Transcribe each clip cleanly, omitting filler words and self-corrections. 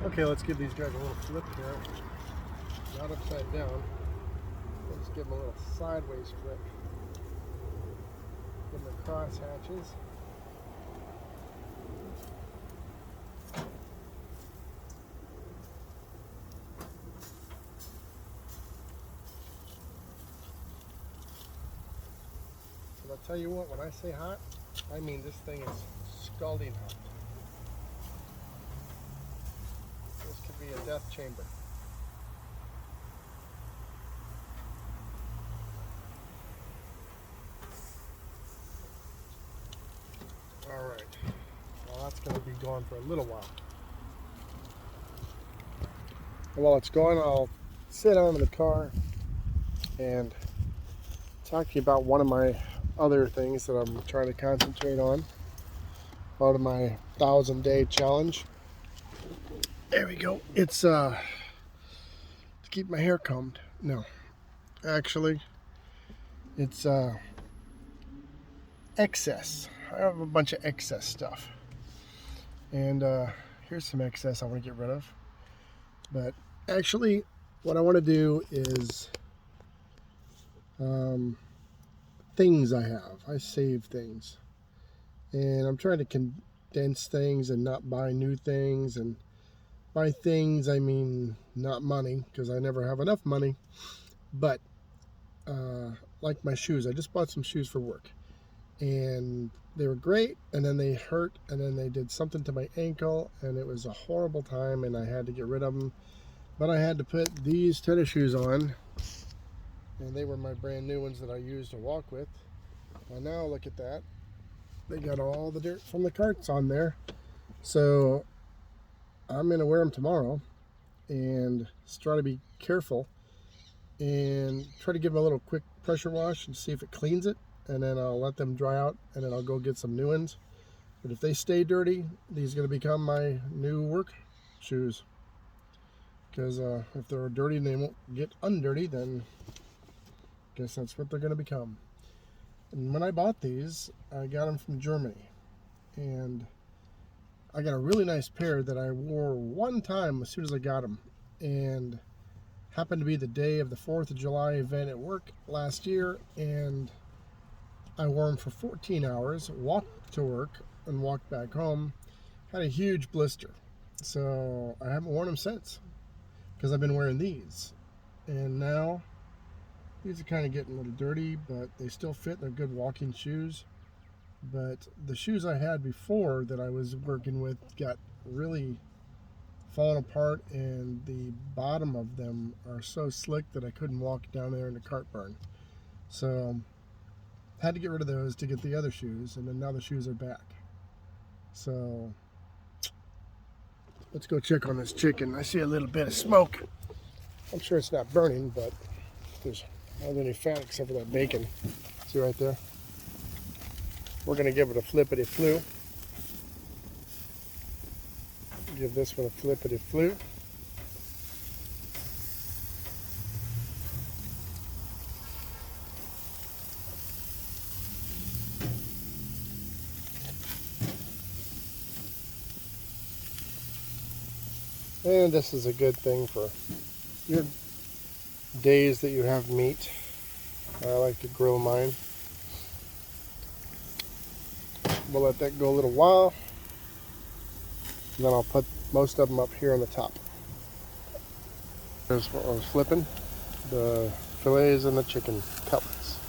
Okay, let's give these guys a little flip here. Not upside down. Let's give them a little sideways flip. Give them the cross hatches. But I'll tell you what, when I say hot, I mean this thing is scalding hot. This could be a death chamber. Alright, well that's going to be going for a little while. And while it's going, I'll sit down in the car and talk to you about one of my other things that I'm trying to concentrate on. Part of my 1,000-day challenge. There we go. It's to keep my hair combed. No, actually, it's excess. I have a bunch of excess stuff, and here's some excess I want to get rid of. But actually, what I want to do is things I have. I save things, and I'm trying to condense things and not buy new things. And by things, I mean not money, because I never have enough money, but like my shoes. I just bought some shoes for work, and they were great, and then they hurt, and then they did something to my ankle, and it was a horrible time, and I had to get rid of them. But I had to put these tennis shoes on, and they were my brand new ones that I used to walk with. And now look at that. They got all the dirt from the carts on there. So I'm going to wear them tomorrow and just try to be careful and try to give them a little quick pressure wash and see if it cleans it. And then I'll let them dry out, and then I'll go get some new ones. But if they stay dirty, these are going to become my new work shoes. Because if they're dirty and they won't get undirty, then I guess that's what they're going to become. And when I bought these, I got them from Germany. And I got a really nice pair that I wore one time as soon as I got them. And happened to be the day of the 4th of July event at work last year. And I wore them for 14 hours, walked to work and walked back home. Had a huge blister. So I haven't worn them since, because I've been wearing these. And now these are kind of getting a little dirty, but they still fit. They're good walking shoes. But the shoes I had before that I was working with got really fallen apart, and the bottom of them are so slick that I couldn't walk down there in the cart barn. So had to get rid of those to get the other shoes, and then now the shoes are back. So let's go check on this chicken. I see a little bit of smoke. I'm sure it's not burning, but there's not any fat except for that bacon. See right there? We're going to give it a flippity-flu. Give this one a flippity-flu. And this is a good thing for your days that you have meat. I like to grill mine. We'll let that go a little while, and then I'll put most of them up here on the top. There's what I was flipping, the fillets and the chicken cutlets.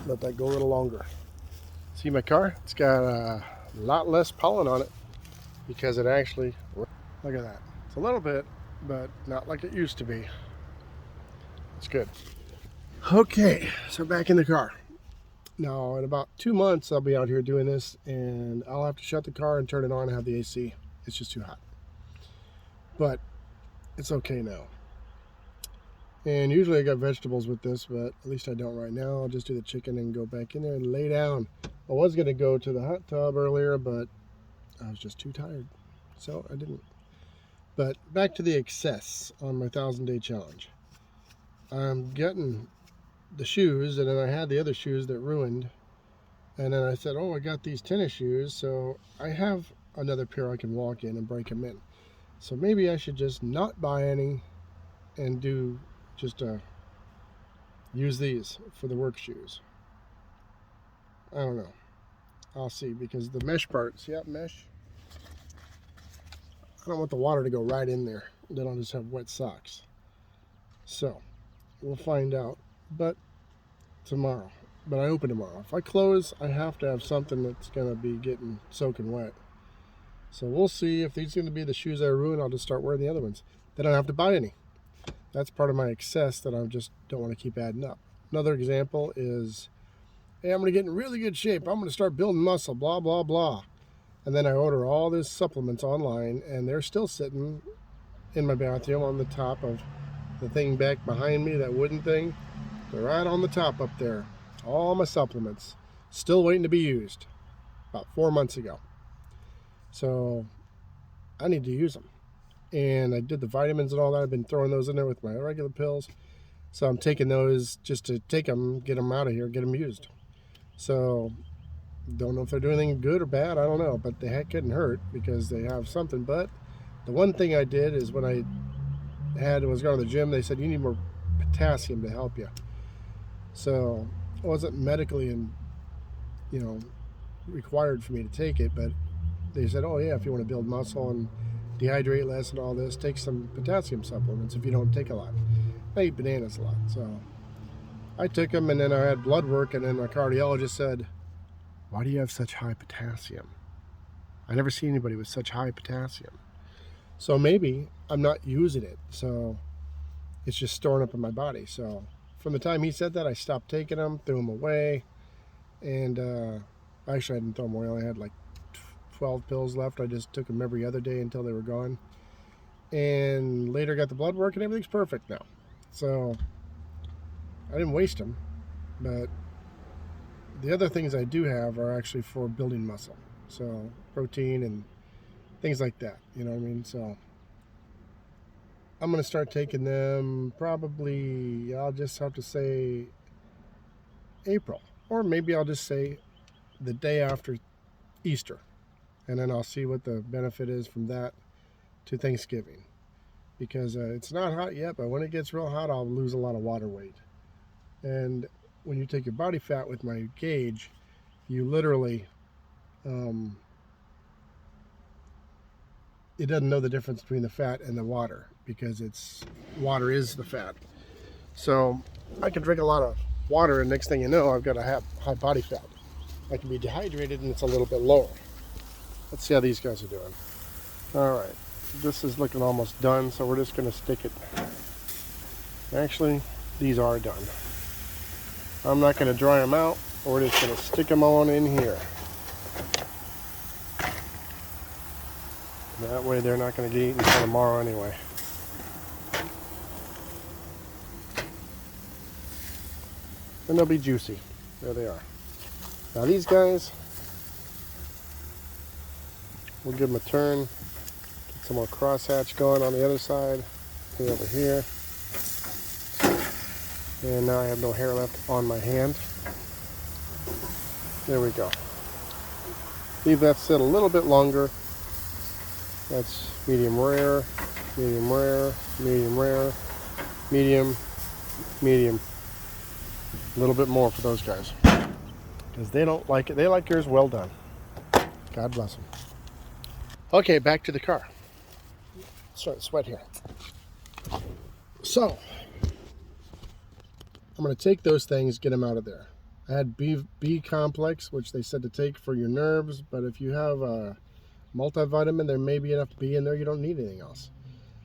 Let that go a little longer. See my car? It's got a lot less pollen on it because it actually, look at that. It's a little bit, but not like it used to be. It's good. Okay, so back in the car. Now, in about 2 months, I'll be out here doing this, and I'll have to shut the car and turn it on and have the AC. It's just too hot. But it's okay now. And usually I got vegetables with this, but at least I don't right now. I'll just do the chicken and go back in there and lay down. I was going to go to the hot tub earlier, but I was just too tired, so I didn't. But back to the excess on my 1,000-day challenge. I'm getting the shoes, and then I had the other shoes that ruined, and then I said, oh, I got these tennis shoes, so I have another pair I can walk in and break them in. So maybe I should just not buy any and do just use these for the work shoes. I don't know. I'll see, because the mesh parts, yeah, mesh. I don't want the water to go right in there. Then I'll just have wet socks. So we'll find out, but tomorrow. But I open tomorrow. If I close, I have to have something that's going to be getting soaking wet. So we'll see. If these are going to be the shoes I ruin, I'll just start wearing the other ones. Then I don't have to buy any. That's part of my excess that I just don't want to keep adding up. Another example is, hey, I'm going to get in really good shape. I'm going to start building muscle, blah, blah, blah. And then I order all these supplements online, and they're still sitting in my bathroom on the top of the thing back behind me, that wooden thing. They're right on the top up there. All my supplements, still waiting to be used, about 4 months ago. So I need to use them. And I did the vitamins and all that. I've been throwing those in there with my regular pills. So I'm taking those just to take them, get them out of here, get them used. So don't know if they're doing anything good or bad. I don't know. But the heck couldn't hurt, because they have something. But the one thing I did is, when I was going to the gym, they said you need more potassium to help you. So it wasn't medically required for me to take it, but they said, oh yeah, if you want to build muscle and dehydrate less and all this, take some potassium supplements if you don't take a lot. I eat bananas a lot, so I took them, and then I had blood work, and then my cardiologist said, why do you have such high potassium? I never see anybody with such high potassium. So maybe I'm not using it, so it's just storing up in my body. So from the time he said that, I stopped taking them, threw them away, and actually I didn't throw them away. I only had like 12 pills left. I just took them every other day until they were gone. And later got the blood work, and everything's perfect now. So I didn't waste them. But the other things I do have are actually for building muscle. So protein and things like that. You know what I mean? So I'm going to start taking them probably, I'll just have to say April. Or maybe I'll just say the day after Easter. And then I'll see what the benefit is from that to Thanksgiving. Because it's not hot yet, but when it gets real hot, I'll lose a lot of water weight. And when you take your body fat with my gauge, you literally, it doesn't know the difference between the fat and the water, because water is the fat. So I can drink a lot of water, and next thing you know, I've got a high body fat. I can be dehydrated, and it's a little bit lower. Let's see how these guys are doing. All right, this is looking almost done, so we're just going to stick it. Actually, these are done. I'm not going to dry them out. We're just going to stick them on in here. That way they're not going to get eaten until tomorrow anyway. And they'll be juicy. There they are. Now these guys, we'll give them a turn. Get some more crosshatch going on the other side. Put it over here. And now I have no hair left on my hand. There we go. Leave that sit a little bit longer. That's medium rare, medium rare, medium rare, medium, medium. A little bit more for those guys, because they don't like it. They like yours well done. God bless them. Okay, back to the car. Starting to sweat here. So I'm going to take those things, get them out of there. I had B complex, which they said to take for your nerves, but if you have a multivitamin, there may be enough B in there. You don't need anything else.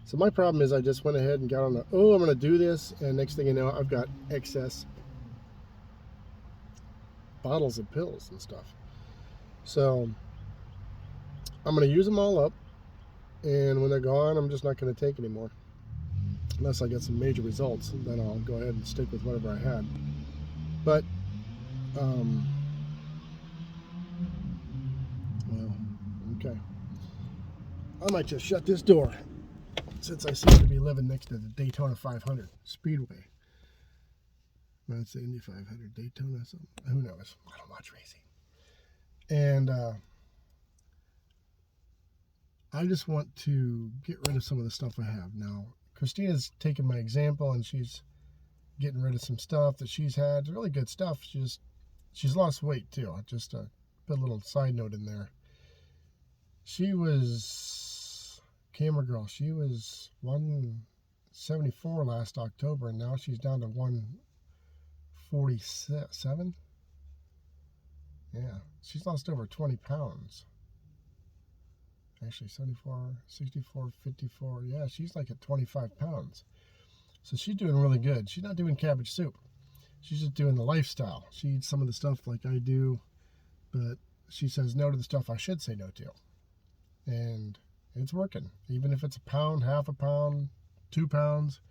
So my problem is, I just went ahead and got on I'm going to do this, and next thing you know, I've got excess bottles of pills and stuff. So I'm going to use them all up, and when they're gone, I'm just not going to take anymore. Unless I get some major results, then I'll go ahead and stick with whatever I had. But well, okay. I might just shut this door, since I seem to be living next to the Daytona 500 Speedway. That's the Indy 500, Daytona, something. Who knows? I don't watch racing. And I just want to get rid of some of the stuff I have. Now, Christina's taken my example and she's getting rid of some stuff that she's had. Really good stuff. She's lost weight too. Just put a little side note in there. She was, camera girl, she was 174 last October, and now she's down to 147. Yeah, she's lost over 20 pounds. Actually, 74, 64, 54. Yeah, she's like at 25 pounds. So she's doing really good. She's not doing cabbage soup. She's just doing the lifestyle. She eats some of the stuff like I do, but she says no to the stuff I should say no to. And it's working. Even if it's a pound, half a pound, 2 pounds,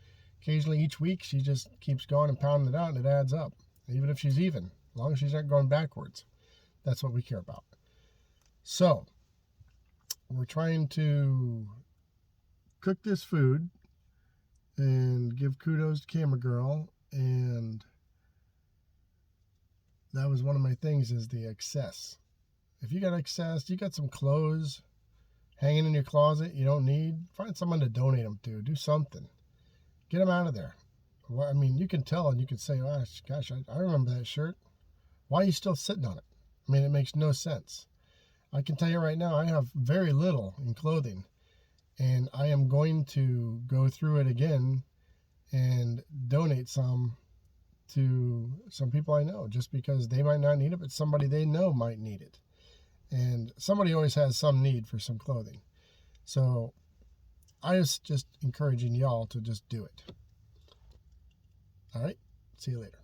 occasionally each week she just keeps going and pounding it out, and it adds up. Even if she's even, as long as she's not going backwards. That's what we care about. So, we're trying to cook this food and give kudos to Camera Girl, and that was one of my things, is the excess. If you got excess, you got some clothes hanging in your closet you don't need, find someone to donate them to. Do something. Get them out of there. Well, I mean, you can tell and you can say, oh, gosh, I remember that shirt. Why are you still sitting on it? I mean, it makes no sense. I can tell you right now, I have very little in clothing, and I am going to go through it again and donate some to some people I know, just because they might not need it, but somebody they know might need it. And somebody always has some need for some clothing. So I was just encouraging y'all to just do it. All right, see you later.